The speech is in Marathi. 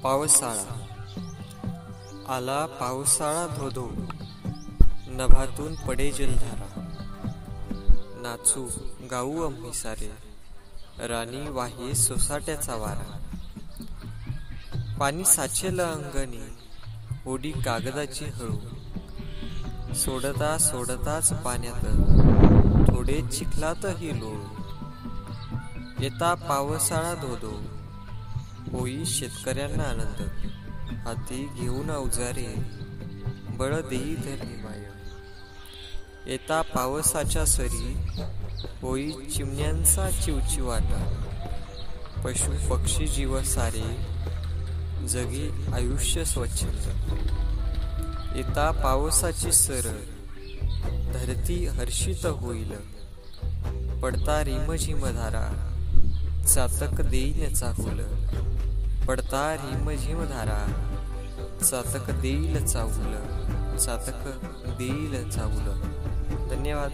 पावसाळा आला पावसाळा धोधो, नभातून पडे जलधारा. नाचू गाऊ आम्ही सारे, राणी वाहे सोसाट्याचा वारा. पाणी साचेल अंगणी, होडी कागदाची हळू. सोडता सोडताच पाण्यात, थोडे चिखलातही लोळू. येता पावसाळा धोधो, होई शेतकऱ्यांना आनंद. हाती घेऊन अवजारे, बळ देई धरणी माय. येता पावसाच्या सरी, होई चिमण्यांचा चिवचिवाटा. पशु पक्षी जीव सारे, जगी आयुष्य स्वच्छंद. येता पावसाची सर, धरती हर्षित होईल. पडता रिमझिम धारा, चातक देईन चाहुल. पडता रिमझिम धारा, चातक देईल चाहुल. चातक देईल चाहुल. धन्यवाद.